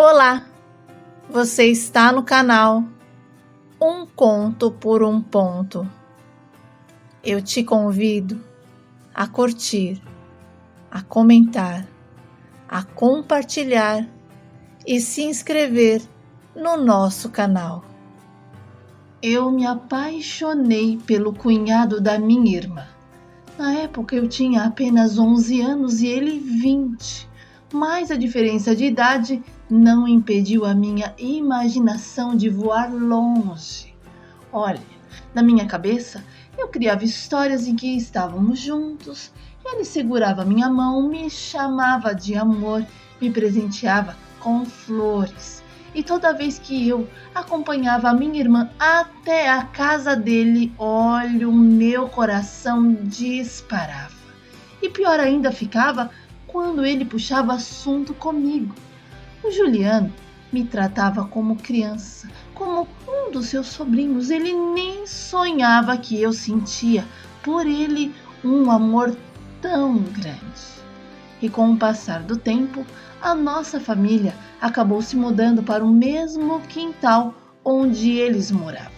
Olá, você está no canal Um Conto por um Ponto. Eu te convido a curtir, a comentar, a compartilhar e se inscrever no nosso canal. Eu me apaixonei pelo cunhado da minha irmã. Na época eu tinha apenas 11 anos e ele 20, mas a diferença de idade não impediu a minha imaginação de voar longe. Olha, na minha cabeça eu criava histórias em que estávamos juntos, ele segurava minha mão, me chamava de amor, me presenteava com flores. E toda vez que eu acompanhava a minha irmã até a casa dele, olha, o meu coração disparava. E pior ainda ficava quando ele puxava assunto comigo. O Juliano me tratava como criança, como um dos seus sobrinhos. Ele nem sonhava que eu sentia por ele um amor tão grande. E com o passar do tempo, a nossa família acabou se mudando para o mesmo quintal onde eles moravam.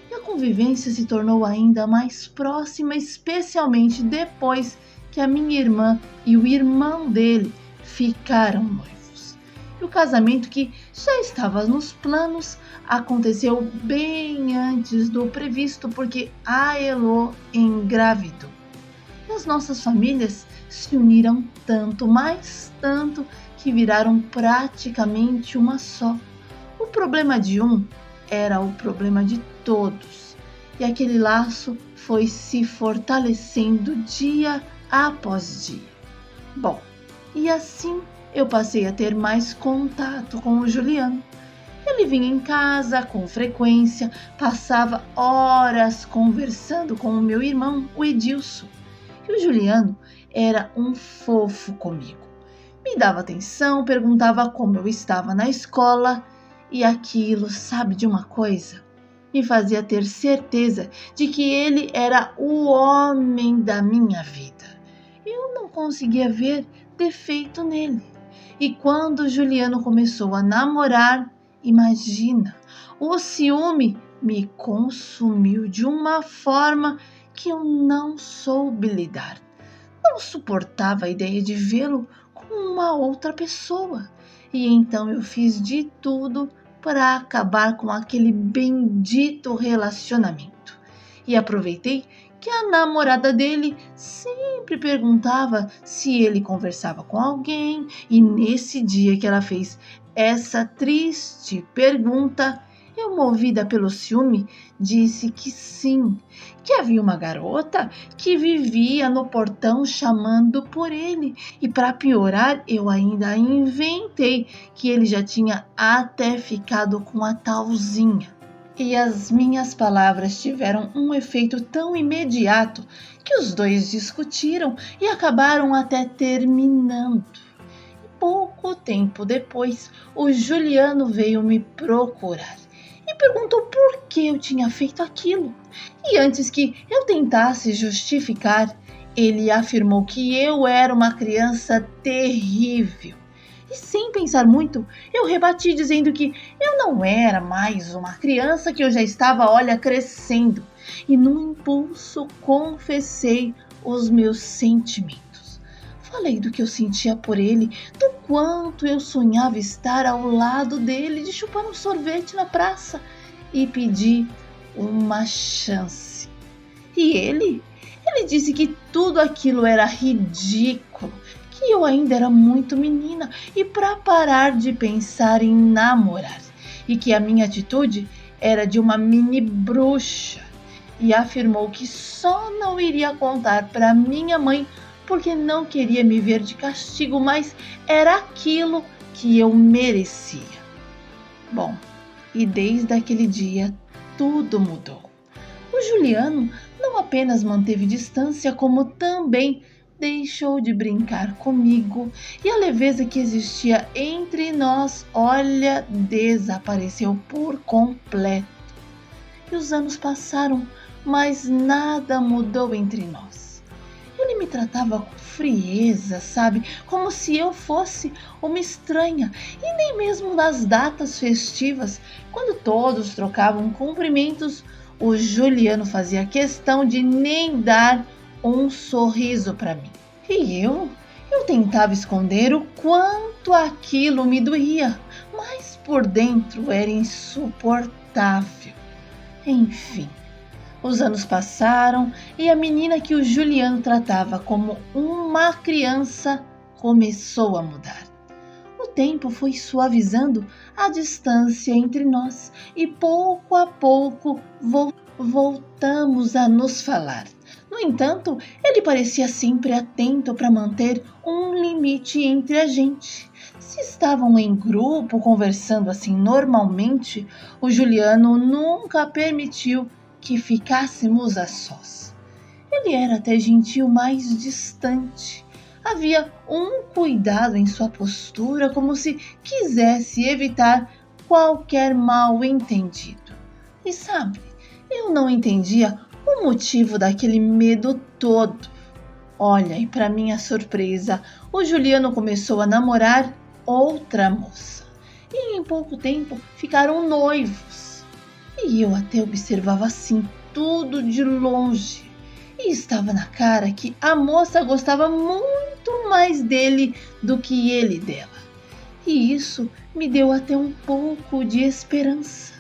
E a convivência se tornou ainda mais próxima, especialmente depois que a minha irmã e o irmão dele ficaram noivos. E o casamento, que já estava nos planos, aconteceu bem antes do previsto, porque a Elô engravidou. E as nossas famílias se uniram tanto, mais tanto, que viraram praticamente uma só. O problema de um era o problema de todos, e aquele laço foi se fortalecendo dia após dia. Bom, e assim eu passei a ter mais contato com o Juliano. Ele vinha em casa com frequência, passava horas conversando com o meu irmão, o Edilson. E o Juliano era um fofo comigo. Me dava atenção, perguntava como eu estava na escola, e aquilo, sabe de uma coisa? Me fazia ter certeza de que ele era o homem da minha vida. Eu não conseguia ver defeito nele. E quando o Juliano começou a namorar, imagina, o ciúme me consumiu de uma forma que eu não soube lidar. Não suportava a ideia de vê-lo com uma outra pessoa. E então eu fiz de tudo para acabar com aquele bendito relacionamento. E aproveitei que a namorada dele sempre perguntava se ele conversava com alguém, e nesse dia que ela fez essa triste pergunta, eu, movida pelo ciúme, disse que sim, que havia uma garota que vivia no portão chamando por ele. E para piorar, eu ainda inventei que ele já tinha até ficado com a talzinha. E as minhas palavras tiveram um efeito tão imediato que os dois discutiram e acabaram até terminando. E pouco tempo depois, o Juliano veio me procurar e perguntou por que eu tinha feito aquilo. E antes que eu tentasse justificar, ele afirmou que eu era uma criança terrível. E sem pensar muito, eu rebati dizendo que eu não era mais uma criança, que eu já estava, olha, crescendo. E num impulso confessei os meus sentimentos. Falei do que eu sentia por ele, do quanto eu sonhava estar ao lado dele, de chupar um sorvete na praça, e pedi uma chance. E ele disse que tudo aquilo era ridículo, que eu ainda era muito menina e para parar de pensar em namorar, e que a minha atitude era de uma mini bruxa, e afirmou que só não iria contar para minha mãe porque não queria me ver de castigo, mas era aquilo que eu merecia. Bom, e desde aquele dia tudo mudou. O Juliano não apenas manteve distância, como também deixou de brincar comigo, e a leveza que existia entre nós, olha, desapareceu por completo. E os anos passaram, mas nada mudou entre nós. Ele me tratava com frieza, sabe? Como se eu fosse uma estranha. E nem mesmo nas datas festivas, quando todos trocavam cumprimentos, o Juliano fazia questão de nem dar um sorriso para mim. E eu tentava esconder o quanto aquilo me doía, mas por dentro era insuportável. Enfim, os anos passaram e a menina que o Juliano tratava como uma criança começou a mudar. O tempo foi suavizando a distância entre nós e pouco a pouco voltamos a nos falar. No entanto, ele parecia sempre atento para manter um limite entre a gente. Se estavam em grupo conversando assim normalmente, o Juliano nunca permitiu que ficássemos a sós. Ele era até gentil, mais distante. Havia um cuidado em sua postura, como se quisesse evitar qualquer mal-entendido. E sabe, eu não entendia o motivo daquele medo todo. Olha, e para minha surpresa, o Juliano começou a namorar outra moça. E em pouco tempo ficaram noivos. E eu até observava assim tudo de longe. E estava na cara que a moça gostava muito mais dele do que ele dela. E isso me deu até um pouco de esperança.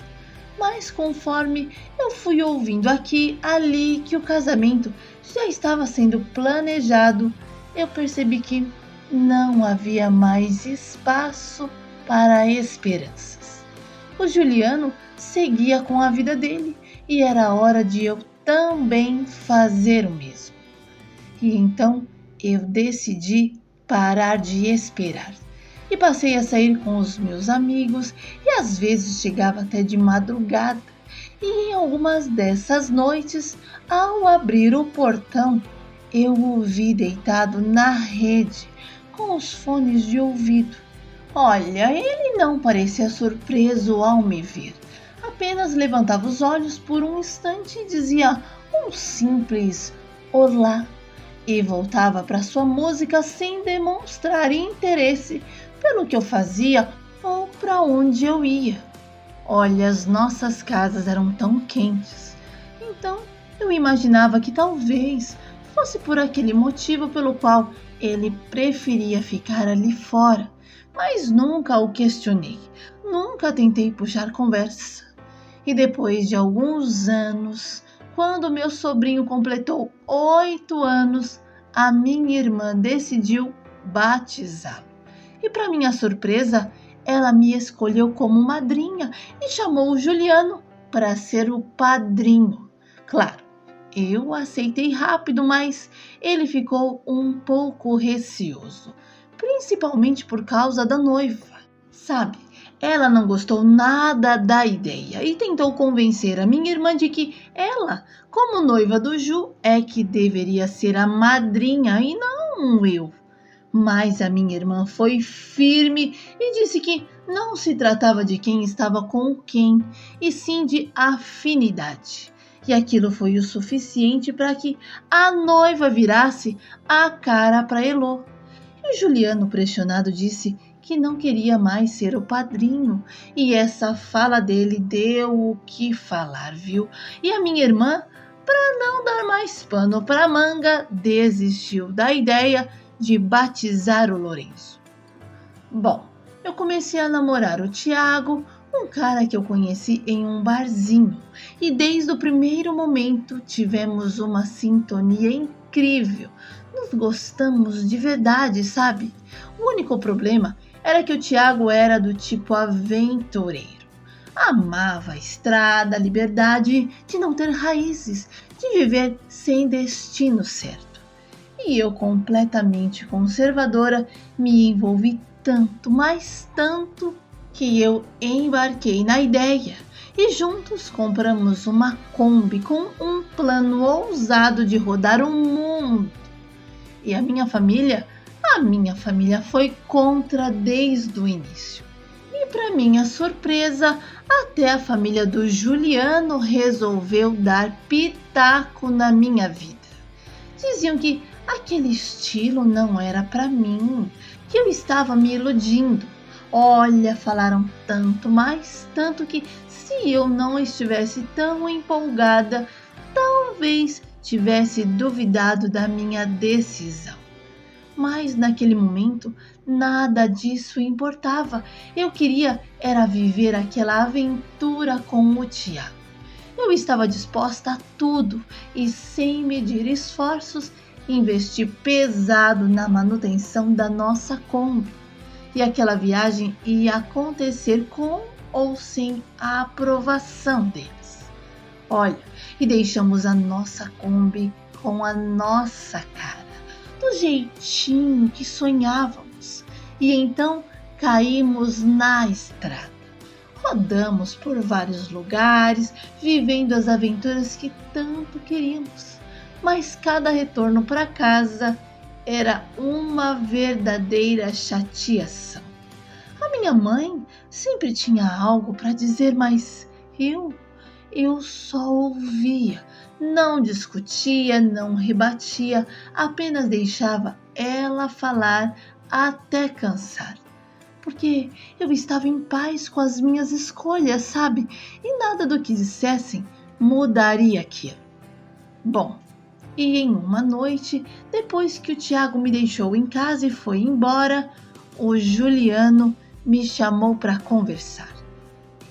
Mas conforme eu fui ouvindo aqui e ali que o casamento já estava sendo planejado, eu percebi que não havia mais espaço para esperanças. O Juliano seguia com a vida dele e era hora de eu também fazer o mesmo. E então eu decidi parar de esperar e passei a sair com os meus amigos e às vezes chegava até de madrugada. E em algumas dessas noites, ao abrir o portão, eu o vi deitado na rede com os fones de ouvido. Olha, ele não parecia surpreso ao me ver. Apenas levantava os olhos por um instante e dizia um simples olá e voltava para sua música sem demonstrar interesse pelo que eu fazia ou para onde eu ia. Olha, as nossas casas eram tão quentes, então eu imaginava que talvez fosse por aquele motivo pelo qual ele preferia ficar ali fora, mas nunca o questionei, nunca tentei puxar conversa. E depois de alguns anos, quando meu sobrinho completou 8 anos, a minha irmã decidiu batizá-lo. E para minha surpresa, ela me escolheu como madrinha e chamou o Juliano para ser o padrinho. Claro, eu aceitei rápido, mas ele ficou um pouco receoso, principalmente por causa da noiva. Sabe, ela não gostou nada da ideia e tentou convencer a minha irmã de que ela, como noiva do Ju, é que deveria ser a madrinha e não eu. Mas a minha irmã foi firme e disse que não se tratava de quem estava com quem, e sim de afinidade. E aquilo foi o suficiente para que a noiva virasse a cara para Elô. E o Juliano, pressionado, disse que não queria mais ser o padrinho. E essa fala dele deu o que falar, viu? E a minha irmã, para não dar mais pano para manga, desistiu da ideia de batizar o Lourenço. Bom, eu comecei a namorar o Tiago, um cara que eu conheci em um barzinho. E desde o primeiro momento tivemos uma sintonia incrível. Nos gostamos de verdade, sabe? O único problema era que o Tiago era do tipo aventureiro. Amava a estrada, a liberdade de não ter raízes, de viver sem destino certo. E eu, completamente conservadora, me envolvi tanto, mas tanto, que eu embarquei na ideia e juntos compramos uma Kombi com um plano ousado de rodar o mundo. E a minha família foi contra desde o início. E para minha surpresa, até a família do Juliano resolveu dar pitaco na minha vida. Diziam que Aquele estilo não era para mim, que eu estava me iludindo. Olha, falaram tanto, mas tanto que se eu não estivesse tão empolgada, talvez tivesse duvidado da minha decisão. Mas naquele momento nada disso importava. Eu queria era viver aquela aventura com o Tiago. Eu estava disposta a tudo e, sem medir esforços, investi pesado na manutenção da nossa Kombi. E aquela viagem ia acontecer com ou sem a aprovação deles. Olha, e deixamos a nossa Kombi com a nossa cara, do jeitinho que sonhávamos. E então caímos na estrada. Rodamos por vários lugares, vivendo as aventuras que tanto queríamos. Mas cada retorno para casa era uma verdadeira chateação. A minha mãe sempre tinha algo para dizer, mas eu só ouvia, não discutia, não rebatia, apenas deixava ela falar até cansar. Porque eu estava em paz com as minhas escolhas, sabe? E nada do que dissessem mudaria aquilo. Bom, e em uma noite, depois que o Tiago me deixou em casa e foi embora, o Juliano me chamou para conversar.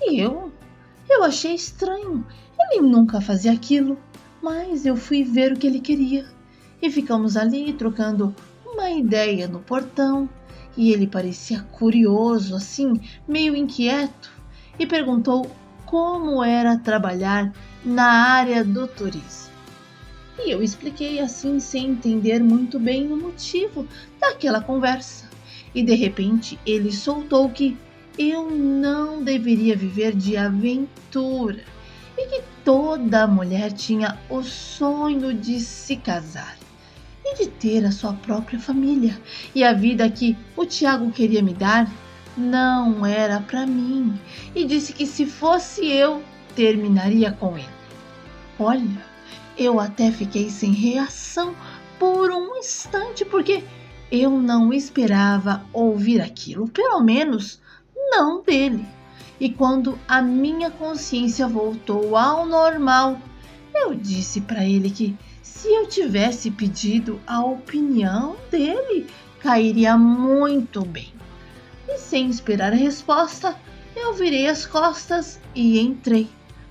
E eu achei estranho. Ele nunca fazia aquilo, mas eu fui ver o que ele queria. E ficamos ali trocando uma ideia no portão. E ele parecia curioso, assim, meio inquieto, e perguntou como era trabalhar na área do turismo. E eu expliquei assim, sem entender muito bem o motivo daquela conversa. E de repente ele soltou que eu não deveria viver de aventura e que toda mulher tinha o sonho de se casar e de ter a sua própria família. E a vida que o Tiago queria me dar não era para mim. E disse que se fosse eu, terminaria com ele. Olha, eu até fiquei sem reação por um instante, porque eu não esperava ouvir aquilo, pelo menos não dele. E quando a minha consciência voltou ao normal, eu disse para ele que se eu tivesse pedido a opinião dele, cairia muito bem. E sem esperar a resposta, eu virei as costas e entrei.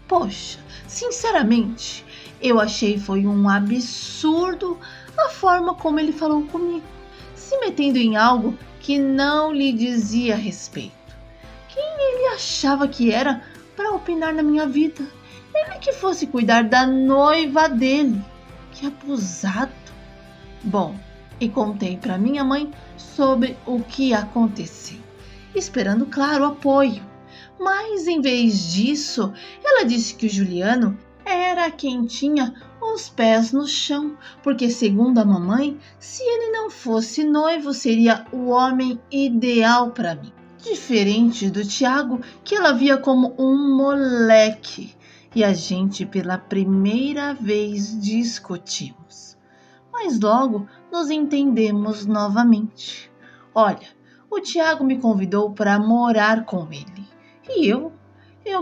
Poxa, sinceramente, eu achei foi um absurdo a forma como ele falou comigo, se metendo em algo que não lhe dizia respeito. Quem ele achava que era para opinar na minha vida? Ele que fosse cuidar da noiva dele. Que abusado! Bom, e contei para minha mãe sobre o que aconteceu, esperando, claro, apoio. Mas em vez disso, ela disse que o Juliano era quem tinha os pés no chão, porque, segundo a mamãe, se ele não fosse noivo, seria o homem ideal para mim. Diferente do Tiago, que ela via como um moleque. E a gente pela primeira vez discutimos. Mas logo nos entendemos novamente. Olha, o Tiago me convidou para morar com ele. E eu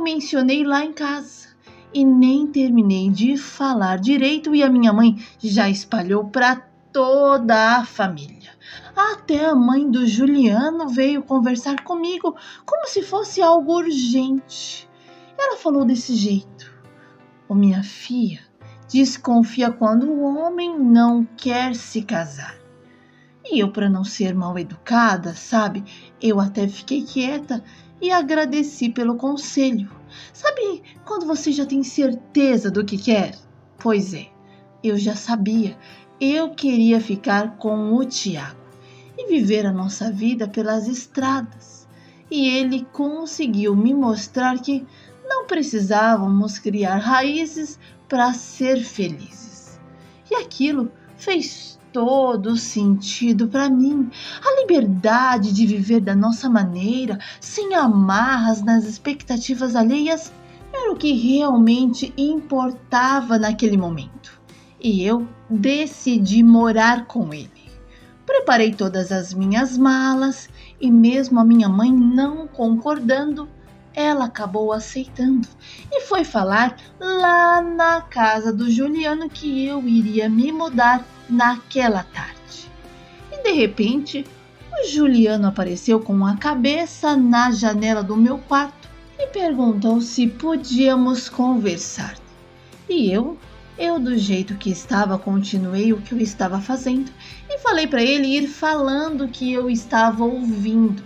mencionei lá em casa. E nem terminei de falar direito e a minha mãe já espalhou para toda a família. Até a mãe do Juliano veio conversar comigo como se fosse algo urgente. Ela falou desse jeito: "Ô, minha filha, desconfia quando o homem não quer se casar." E eu, para não ser mal educada, sabe, eu até fiquei quieta e agradeci pelo conselho. Sabe quando você já tem certeza do que quer? Pois é, eu já sabia. Eu queria ficar com o Tiago e viver a nossa vida pelas estradas. E ele conseguiu me mostrar que não precisávamos criar raízes para ser felizes. E aquilo fez todo sentido para mim. A liberdade de viver da nossa maneira, sem amarras nas expectativas alheias, era o que realmente importava naquele momento. e eu decidi morar com ele. Preparei todas as minhas malas e, mesmo a minha mãe não concordando, ela acabou aceitando e foi falar lá na casa do Juliano que eu iria me mudar naquela tarde. E de repente, o Juliano apareceu com a cabeça na janela do meu quarto e perguntou se podíamos conversar. E eu do jeito que estava, continuei o que eu estava fazendo e falei para ele ir falando que eu estava ouvindo.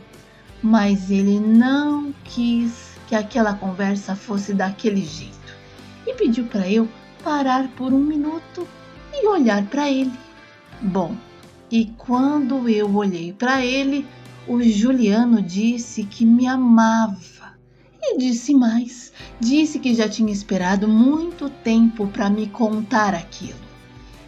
Mas ele não quis que aquela conversa fosse daquele jeito e pediu para eu parar por 1 minuto e olhar para ele. Bom, e quando eu olhei para ele, o Juliano disse que me amava. E disse mais, disse que já tinha esperado muito tempo para me contar aquilo.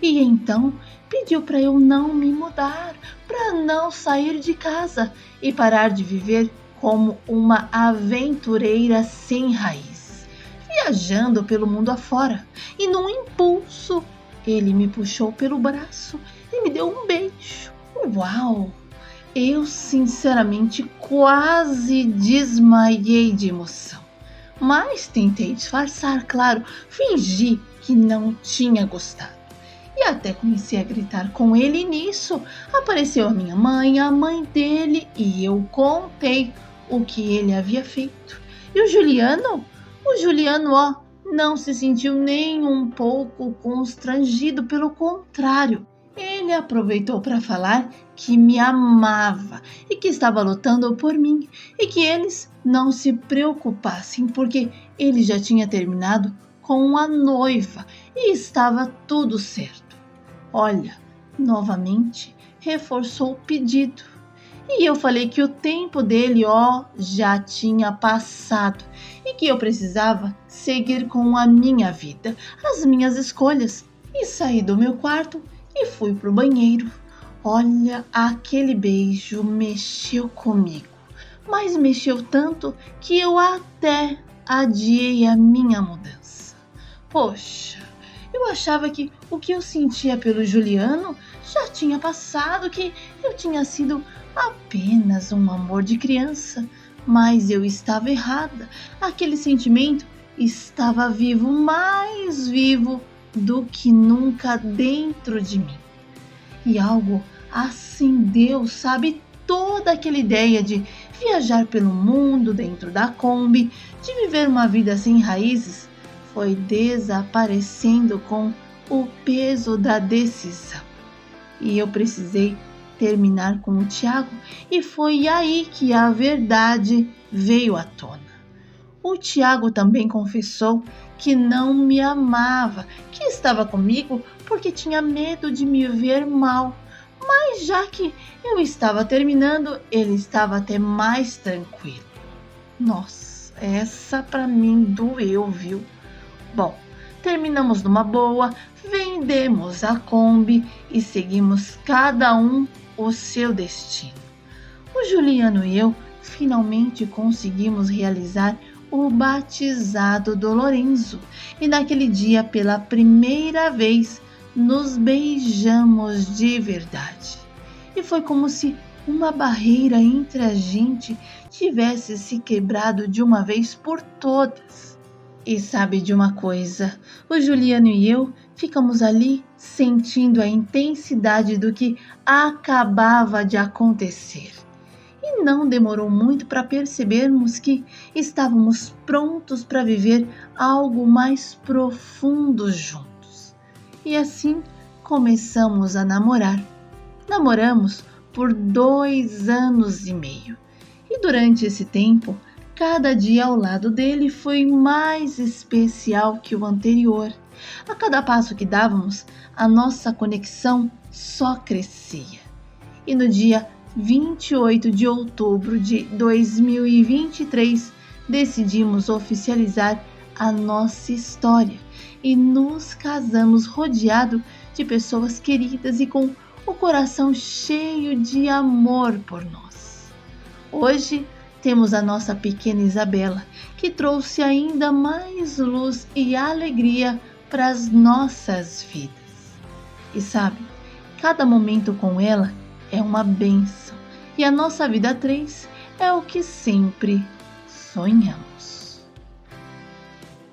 E então pediu para eu não me mudar, para não sair de casa e parar de viver como uma aventureira sem raízes, viajando pelo mundo afora. E num impulso, ele me puxou pelo braço e me deu um beijo. Uau! Eu, sinceramente, quase desmaiei de emoção. Mas tentei disfarçar, claro, fingi que não tinha gostado. E até comecei a gritar com ele e nisso apareceu a minha mãe, a mãe dele, e eu contei o que ele havia feito. E o Juliano, ó, não se sentiu nem um pouco constrangido, pelo contrário. Ele aproveitou para falar que me amava e que estava lutando por mim e que eles não se preocupassem porque ele já tinha terminado com a noiva e estava tudo certo. Olha, novamente reforçou o pedido e eu falei que o tempo dele, já tinha passado e que eu precisava seguir com a minha vida, as minhas escolhas, e saí do meu quarto e fui pro banheiro. Olha, aquele beijo mexeu comigo, mas mexeu tanto que eu até adiei a minha mudança. Poxa, eu achava que o que eu sentia pelo Juliano já tinha passado, que eu tinha sido apenas um amor de criança, mas eu estava errada. Aquele sentimento estava vivo, mais vivo do que nunca dentro de mim. E algo acendeu, sabe, toda aquela ideia de viajar pelo mundo dentro da Kombi, de viver uma vida sem raízes, foi desaparecendo com o peso da decisão. E eu precisei terminar com o Tiago e foi aí que a verdade veio à tona. O Tiago também confessou que não me amava, que estava comigo porque tinha medo de me ver mal. Mas já que eu estava terminando, ele estava até mais tranquilo. Nossa, essa pra mim doeu, viu? Bom, terminamos numa boa, vendemos a Kombi e seguimos cada um o seu destino. O Juliano e eu finalmente conseguimos realizar o batizado do Lorenzo e naquele dia, pela primeira vez, nos beijamos de verdade. E foi como se uma barreira entre a gente tivesse se quebrado de uma vez por todas. E sabe de uma coisa? O Juliano e eu ficamos ali sentindo a intensidade do que acabava de acontecer. E não demorou muito para percebermos que estávamos prontos para viver algo mais profundo juntos. E assim começamos a namorar. Namoramos por 2 anos e meio. E durante esse tempo, cada dia ao lado dele foi mais especial que o anterior. A cada passo que dávamos, a nossa conexão só crescia. E no dia 28 de outubro de 2023, decidimos oficializar a nossa história e nos casamos rodeado de pessoas queridas e com o coração cheio de amor por nós. Hoje temos a nossa pequena Isabela, que trouxe ainda mais luz e alegria para as nossas vidas. E sabe, cada momento com ela é uma bênção. E a nossa vida 3 é o que sempre sonhamos.